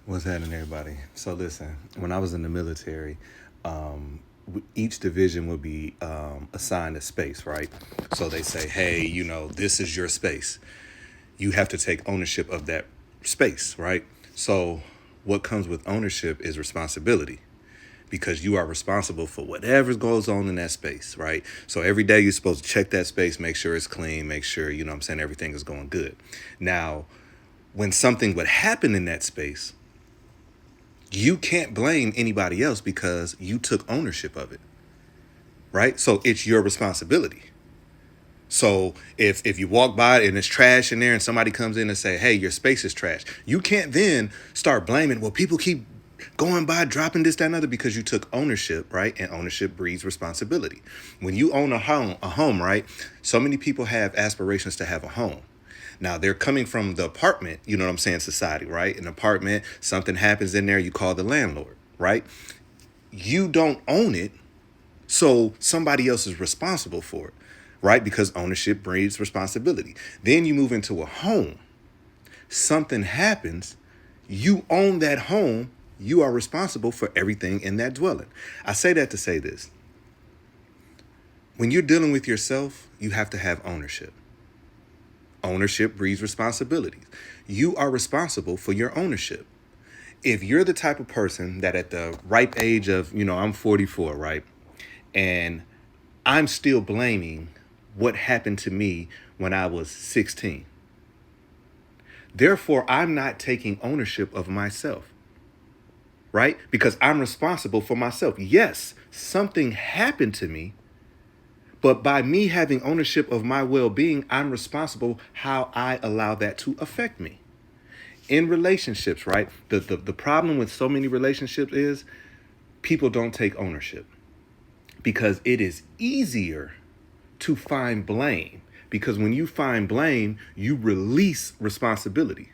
What's happening, everybody? So, listen, when I was in the military, each division would be assigned a space, right? So they say, hey, this is your space. You have to take ownership of that space, right? So, what comes with ownership is responsibility because you are responsible for whatever goes on in that space, right? So every day you're supposed to check that space, make sure it's clean, make sure, everything is going good. Now, when something would happen in that space, you can't blame anybody else because you took ownership of it, right? So it's your responsibility. So if you walk by and there's trash in there and somebody comes in and say, hey, your space is trash, you can't then start blaming, well, people keep going by, dropping this, that, and other because you took ownership, right? And ownership breeds responsibility. When you own a home, right? So many people have aspirations to have a home. Now they're coming from the apartment, you know what I'm saying, society, right? An apartment, something happens in there, you call the landlord, right? You don't own it, so somebody else is responsible for it, right? Because ownership breeds responsibility. Then you move into a home. Something happens, you own that home, you are responsible for everything in that dwelling. I say that to say this. When you're dealing with yourself, you have to have ownership. Ownership breeds responsibilities. You are responsible for your ownership. If you're the type of person that at the ripe age of, I'm 44, right? And I'm still blaming what happened to me when I was 16. Therefore, I'm not taking ownership of myself, right? Because I'm responsible for myself. Yes, something happened to me, but by me having ownership of my well-being, I'm responsible how I allow that to affect me. In relationships, right? The problem with so many relationships is people don't take ownership because it is easier to find blame. Because when you find blame, you release responsibility.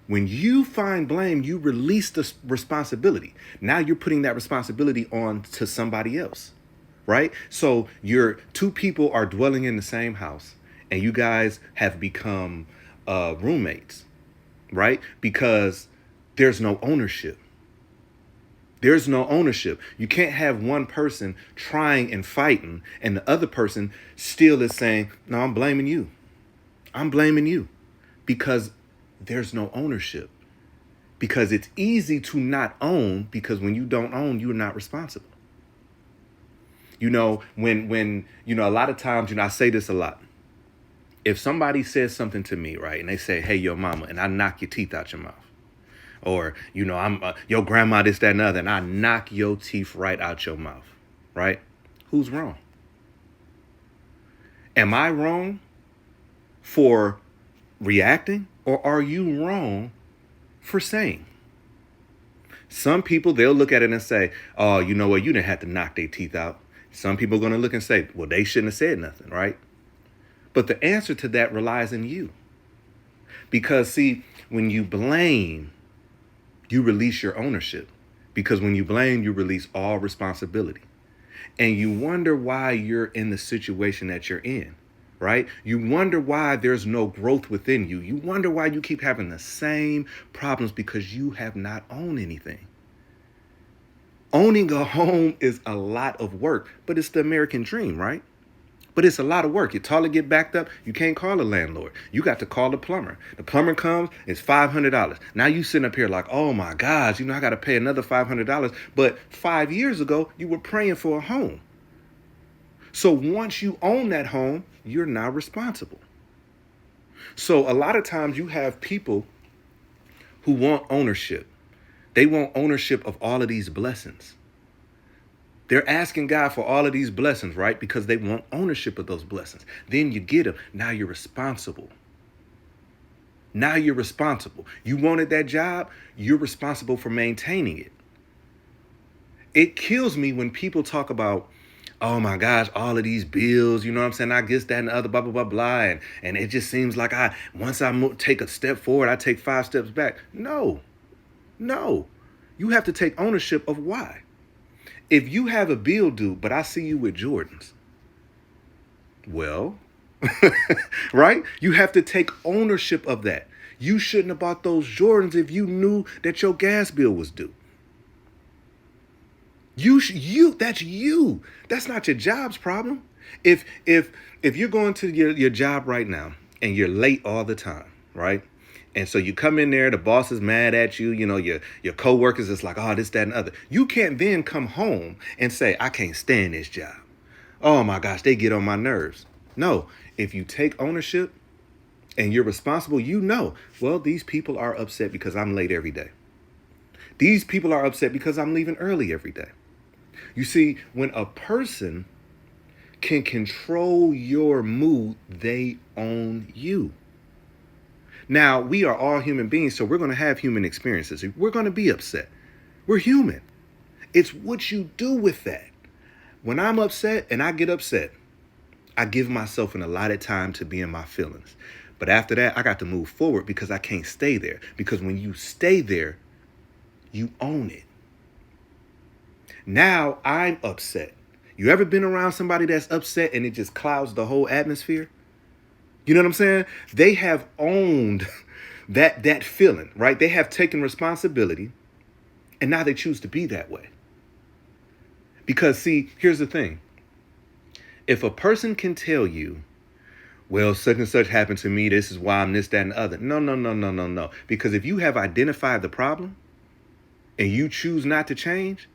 When you find blame, you release the responsibility. Now you're putting that responsibility on to somebody else, right? So your two people are dwelling in the same house and you guys have become roommates, right? Because there's no ownership. There's no ownership. You can't have one person trying and fighting and the other person still is saying, no, I'm blaming you. I'm blaming you because there's no ownership. Because it's easy to not own because when you don't own, you're not responsible. When a lot of times, I say this a lot. If somebody says something to me, right, and they say, hey, your mama, and I knock your teeth out your mouth. Or, I'm your grandma, this, that, and other, and I knock your teeth right out your mouth, right? Who's wrong? Am I wrong for reacting, or are you wrong for saying? Some people, they'll look at it and say, oh, you know what, you didn't have to knock their teeth out. Some people are going to look and say, well, they shouldn't have said nothing, right? But the answer to that relies in you. Because, see, when you blame, you release your ownership. Because when you blame, you release all responsibility. And you wonder why you're in the situation that you're in, right? You wonder why there's no growth within you. You wonder why you keep having the same problems because you have not owned anything. Owning a home is a lot of work, but it's the American dream, right? But it's a lot of work. Your toilet get backed up, you can't call a landlord. You got to call the plumber. The plumber comes, it's $500. Now you sitting up here like, oh my gosh, I got to pay another $500. But 5 years ago, you were praying for a home. So once you own that home, you're now responsible. So a lot of times you have people who want ownership. They want ownership of all of these blessings. They're asking God for all of these blessings, right? Because they want ownership of those blessings. Then you get them. Now you're responsible. Now you're responsible. You wanted that job, you're responsible for maintaining it. It kills me when people talk about, oh my gosh, all of these bills, you know what I'm saying? I guess that and the other, blah, blah, blah, blah. And it just seems like once I take a step forward, I take 5 steps back. No. You have to take ownership of why. If you have a bill due, but I see you with Jordans, well, right? You have to take ownership of that. You shouldn't have bought those Jordans if you knew that your gas bill was due. That's you. That's not your job's problem. If you're going to your job right now and you're late all the time, right? And so you come in there, the boss is mad at you, your coworkers is like, oh, this, that, and other. You can't then come home and say, I can't stand this job. Oh my gosh, they get on my nerves. No, if you take ownership and you're responsible, well, these people are upset because I'm late every day. These people are upset because I'm leaving early every day. You see, when a person can control your mood, they own you. Now, we are all human beings, so we're going to have human experiences. We're going to be upset. We're human. It's what you do with that. When I'm upset and I get upset, I give myself an allotted time to be in my feelings. But after that, I got to move forward because I can't stay there. Because when you stay there, you own it. Now I'm upset. You ever been around somebody that's upset and it just clouds the whole atmosphere? You know what I'm saying? They have owned that feeling, right? They have taken responsibility and now they choose to be that way. Because see, here's the thing. If a person can tell you, well, such and such happened to me, this is why I'm this, that, and the other. No. Because if you have identified the problem and you choose not to change,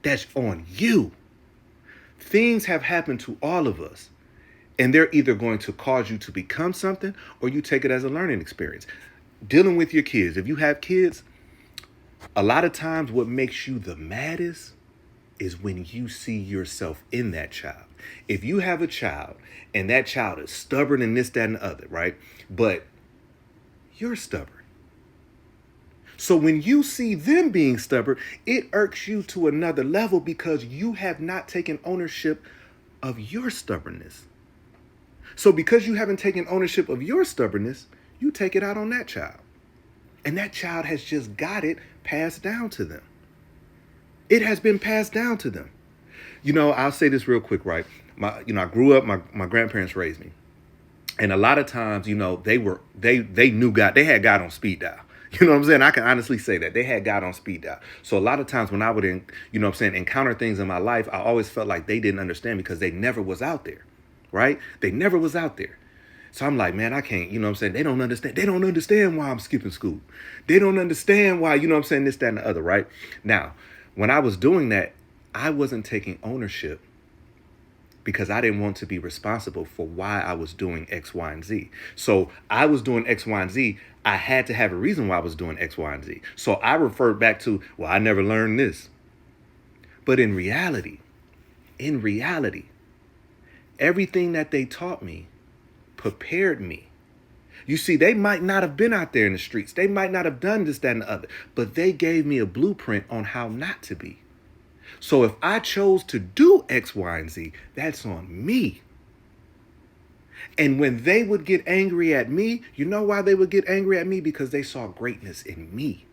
that's on you. Things have happened to all of us, and they're either going to cause you to become something or you take it as a learning experience. Dealing with your kids. If you have kids, a lot of times what makes you the maddest is when you see yourself in that child. If you have a child and that child is stubborn and this, that, and the other, right? But you're stubborn. So when you see them being stubborn, it irks you to another level because you have not taken ownership of your stubbornness. So because you haven't taken ownership of your stubbornness, you take it out on that child. And that child has just got it passed down to them. It has been passed down to them. I'll say this real quick, right? I grew up, my grandparents raised me. And a lot of times, they knew God, they had God on speed dial. You know what I'm saying? I can honestly say that they had God on speed dial. So a lot of times when I would, encounter things in my life, I always felt like they didn't understand because they never was out there, right? They never was out there. So I'm like, man, I can't, they don't understand. They don't understand why I'm skipping school. They don't understand why, this, that, and the other, right? Now, when I was doing that, I wasn't taking ownership because I didn't want to be responsible for why I was doing X, Y, and Z. So I was doing X, Y, and Z. I had to have a reason why I was doing X, Y, and Z. So I referred back to, well, I never learned this. But in reality, everything that they taught me prepared me. You see, they might not have been out there in the streets. They might not have done this, that, and the other. But they gave me a blueprint on how not to be. So if I chose to do X, Y, and Z, that's on me. And when they would get angry at me, you know why they would get angry at me? Because they saw greatness in me.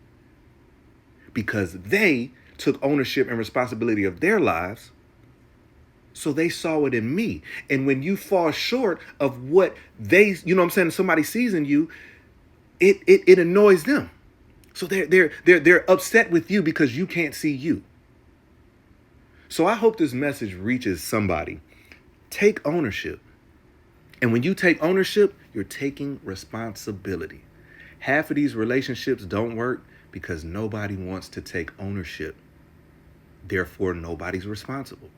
Because they took ownership and responsibility of their lives. So they saw it in me. And when you fall short of what somebody sees in you, it annoys them. So they're upset with you because you can't see you. So I hope this message reaches somebody. Take ownership. And when you take ownership, you're taking responsibility. Half of these relationships don't work because nobody wants to take ownership. Therefore, nobody's responsible.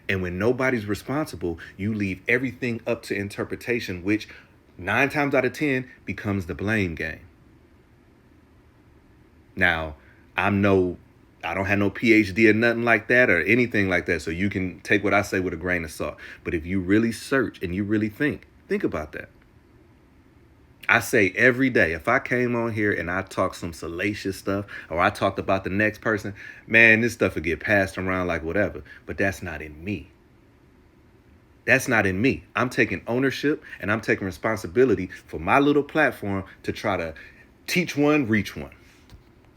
And when nobody's responsible, you leave everything up to interpretation, which 9 times out of 10 becomes the blame game. Now, I don't have no PhD or nothing like that or anything like that. So you can take what I say with a grain of salt. But if you really search and you really think about that. I say every day, if I came on here and I talked some salacious stuff or I talked about the next person, man, this stuff would get passed around like whatever. But that's not in me. That's not in me. I'm taking ownership and I'm taking responsibility for my little platform to try to teach one, reach one.